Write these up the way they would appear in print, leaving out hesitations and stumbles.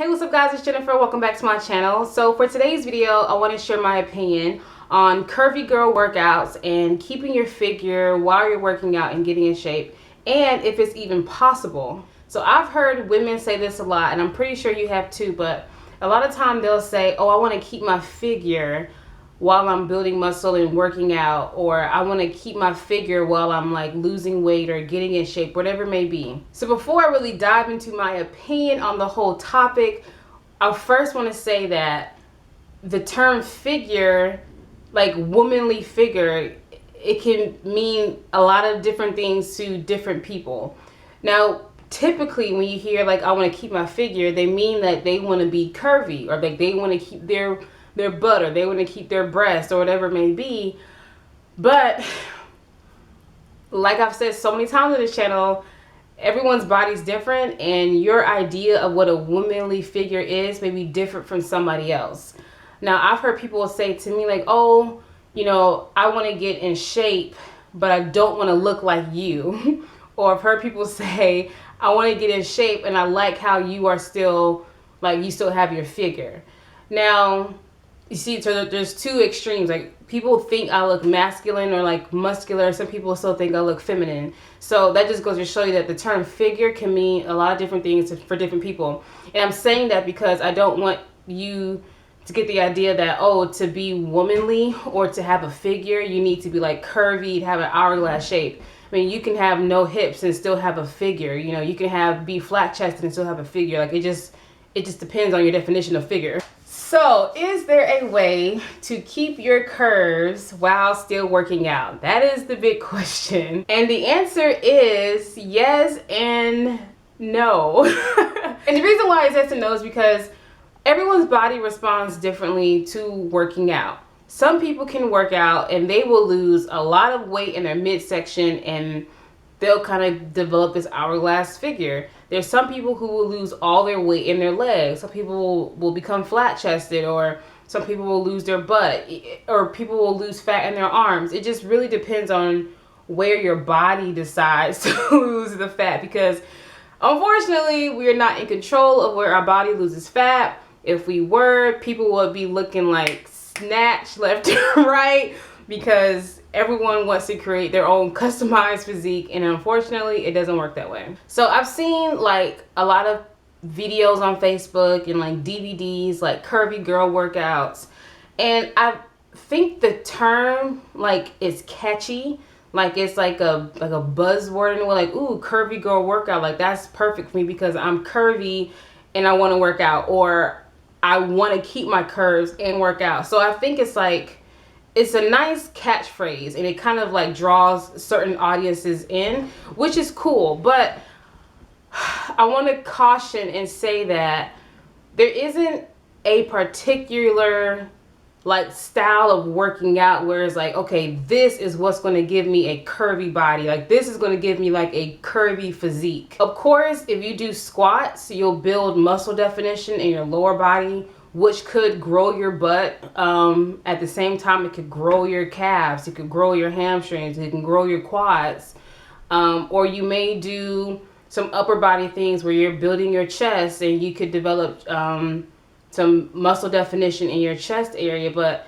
Hey, what's up guys, it's Jennifer. Welcome back to my channel. So for today's video, I want to share my opinion on curvy girl workouts and keeping your figure while you're working out and getting in shape, and if it's even possible. So I've heard women say this a lot, and I'm pretty sure you have too, but a lot of time they'll say, oh, I want to keep my figure while I'm building muscle and working out, or I want to keep my figure while I'm like losing weight or getting in shape, whatever it may be. So before I really dive into my opinion on the whole topic, I first want to say that the term figure, like womanly figure, it can mean a lot of different things to different people. Now, typically when you hear like I want to keep my figure, they mean that they want to be curvy, or like they want to keep their butt, or they want to keep their breast, or whatever it may be. But like I've said so many times on this channel, everyone's body's different, and your idea of what a womanly figure is may be different from somebody else. Now, I've heard people say to me like, oh, you know, I want to get in shape, but I don't want to look like you. Or I've heard people say, I want to get in shape and I like how you are still, like, you still have your figure. Now, you see, so there's two extremes. Like, people think I look masculine or like muscular. Some people still think I look feminine. So that just goes to show you that the term figure can mean a lot of different things for different people. And I'm saying that because I don't want you to get the idea that, oh, to be womanly or to have a figure, you need to be like curvy, to have an hourglass shape. I mean, you can have no hips and still have a figure. You know, you can be flat chested and still have a figure. Like, it just depends on your definition of figure. So, is there a way to keep your curves while still working out? That is the big question. And the answer is yes and no. And the reason why it's yes and no is because everyone's body responds differently to working out. Some people can work out and they will lose a lot of weight in their midsection, and they'll kind of develop this hourglass figure. There's some people who will lose all their weight in their legs. Some people will become flat chested, or some people will lose their butt, or people will lose fat in their arms. It just really depends on where your body decides to lose the fat, because unfortunately we're not in control of where our body loses fat. If we were, people would be looking like snatched left and right, because everyone wants to create their own customized physique, and unfortunately it doesn't work that way. So I've seen like a lot of videos on Facebook and like DVDs, like curvy girl workouts, and I think the term like is catchy, like it's like a buzzword, and we're like, ooh, curvy girl workout, like that's perfect for me because I'm curvy and I want to work out, or I want to keep my curves and work out. So I think it's like, it's a nice catchphrase, and it kind of like draws certain audiences in, which is cool. But I want to caution and say that there isn't a particular like style of working out where it's like, okay, this is what's going to give me a curvy body. Like, this is going to give me like a curvy physique. Of course, if you do squats, you'll build muscle definition in your lower body, which could grow your butt. At the same time, it could grow your calves, it could grow your hamstrings, it can grow your quads. Or you may do some upper body things where you're building your chest, and you could develop some muscle definition in your chest area. But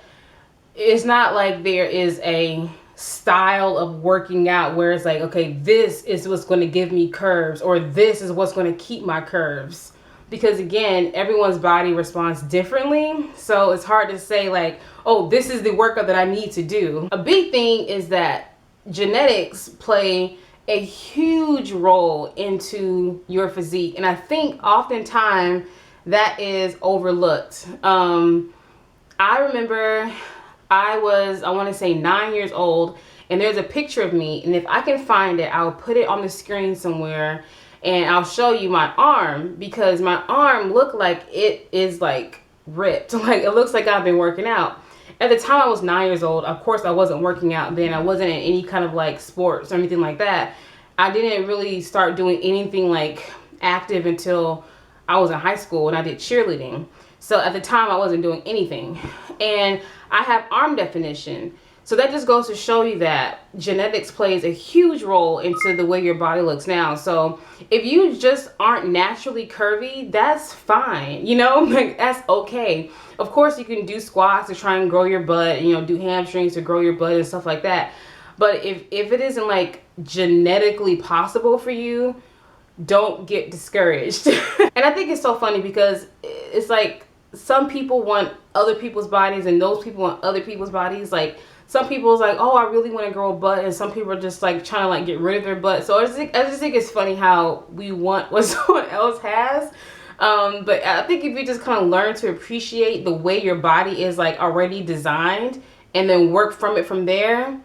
it's not like there is a style of working out where it's like, okay, this is what's going to give me curves, or this is what's going to keep my curves. Because again, everyone's body responds differently. So it's hard to say like, oh, this is the workout that I need to do. A big thing is that genetics play a huge role into your physique. And I think oftentimes that is overlooked. I remember I want to say 9 years old, and there's a picture of me. And if I can find it, I'll put it on the screen somewhere, and I'll show you my arm, because my arm looked like it is like ripped. Like, it looks like I've been working out. At the time I was 9 years old, of course I wasn't working out then. I wasn't in any kind of like sports or anything like that. I didn't really start doing anything like active until I was in high school, and I did cheerleading. So at the time I wasn't doing anything. And I have arm definition. So that just goes to show you that genetics plays a huge role into the way your body looks now. So if you just aren't naturally curvy, that's fine, you know, like that's okay. Of course you can do squats to try and grow your butt, you know, do hamstrings to grow your butt and stuff like that. But if it isn't like genetically possible for you, don't get discouraged. And I think it's so funny because it's like some people want other people's bodies and those people want other people's bodies. Like some people's like, oh, I really want to grow a butt, and some people are just like trying to like get rid of their butt. So I just think it's funny how we want what someone else has. But I think if you just kind of learn to appreciate the way your body is like already designed and then work from it from there,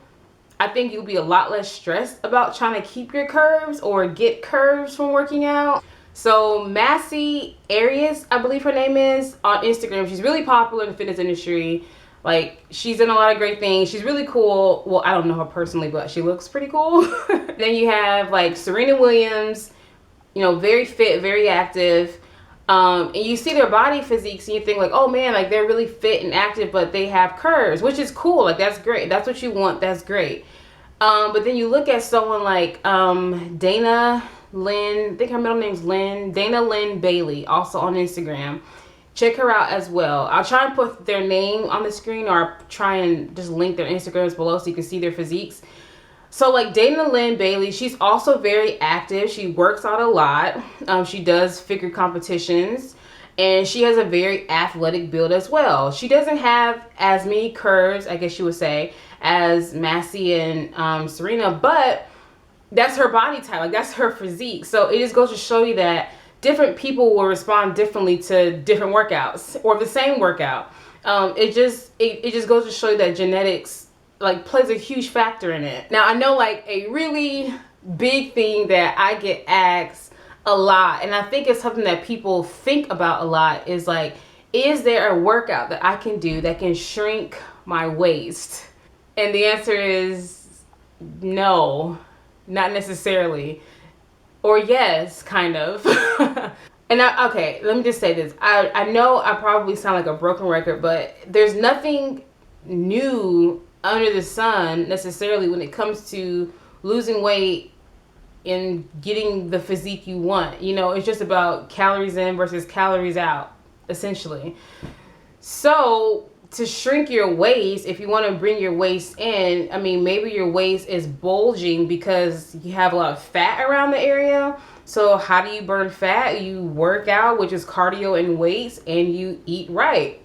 I think you'll be a lot less stressed about trying to keep your curves or get curves from working out. So Massey Arias, I believe her name is, on Instagram. She's really popular in the fitness industry. Like, she's done a lot of great things. She's really cool. Well, I don't know her personally, but she looks pretty cool. Then you have like Serena Williams, you know, very fit, very active. And you see their body physiques and you think like, oh man, like they're really fit and active, but they have curves, which is cool. Like that's great. That's what you want. That's great. But then you look at someone like Dana Lynn, I think her middle name's Lynn, Dana Lynn Bailey, also on Instagram. Check her out as well. I'll try and put their name on the screen, or I'll try and just link their Instagrams below so you can see their physiques. So like Dana Lynn Bailey, she's also very active. She works out a lot. She does figure competitions, and she has a very athletic build as well. She doesn't have as many curves, I guess you would say, as Massey and Serena, but that's her body type. Like that's her physique. So it just goes to show you that different people will respond differently to different workouts or the same workout. It just goes to show you that genetics like plays a huge factor in it. Now I know like a really big thing that I get asked a lot, and I think it's something that people think about a lot, is like, is there a workout that I can do that can shrink my waist? And the answer is no, not necessarily. Or yes, kind of. And okay, let me just say this. I know I probably sound like a broken record, but there's nothing new under the sun necessarily when it comes to losing weight and getting the physique you want. You know, it's just about calories in versus calories out, essentially. So to shrink your waist, if you want to bring your waist in, I mean, maybe your waist is bulging because you have a lot of fat around the area. So how do you burn fat? You work out, which is cardio and weights, and you eat right.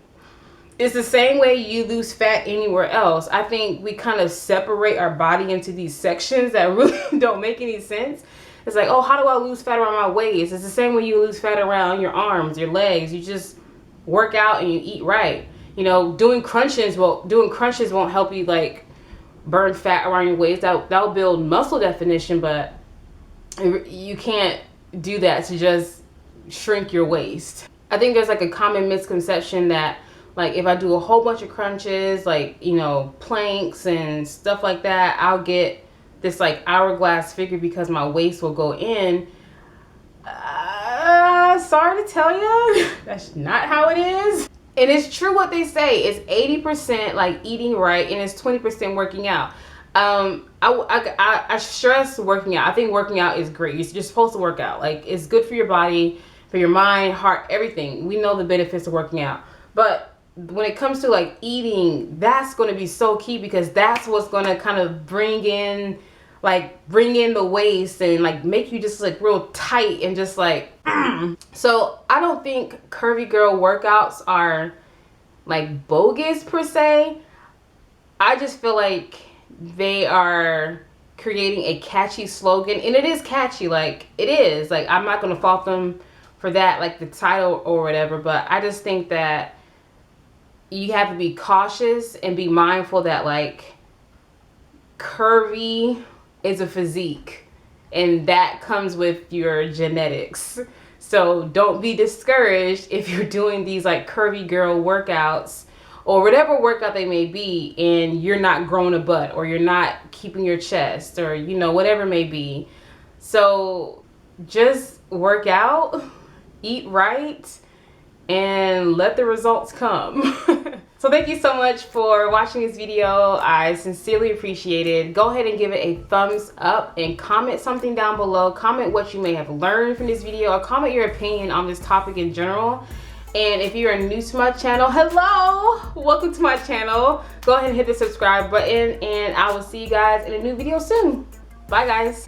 It's the same way you lose fat anywhere else. I think we kind of separate our body into these sections that really don't make any sense. It's like, oh, how do I lose fat around my waist? It's the same way you lose fat around your arms, your legs. You just work out and you eat right. You know, doing crunches won't help you like burn fat around your waist. That'll build muscle definition, but you can't do that to just shrink your waist. I think there's like a common misconception that like if I do a whole bunch of crunches, like, you know, planks and stuff like that, I'll get this like hourglass figure because my waist will go in. Sorry to tell you, that's not how it is. And it's true what they say. It's 80% like eating right and it's 20% working out. I stress working out. I think working out is great. You're supposed to work out. Like, it's good for your body, for your mind, heart, everything. We know the benefits of working out. But when it comes to like eating, that's going to be so key, because that's what's going to kind of bring in the waist and like make you just like real tight and just like So I don't think curvy girl workouts are like bogus per se. I just feel like they are creating a catchy slogan, and it is catchy. Like, it is, like, I'm not going to fault them for that, like the title or whatever, but I just think that you have to be cautious and be mindful that like curvy is a physique, and that comes with your genetics. So don't be discouraged if you're doing these like curvy girl workouts or whatever workout they may be, and you're not growing a butt, or you're not keeping your chest, or, you know, whatever it may be. So just work out, eat right, and let the results come. So thank you so much for watching this video. I sincerely appreciate it. Go ahead and give it a thumbs up and comment something down below. Comment what you may have learned from this video, or comment your opinion on this topic in general. And if you're new to my channel, hello, welcome to my channel. Go ahead and hit the subscribe button, and I will see you guys in a new video soon. Bye guys.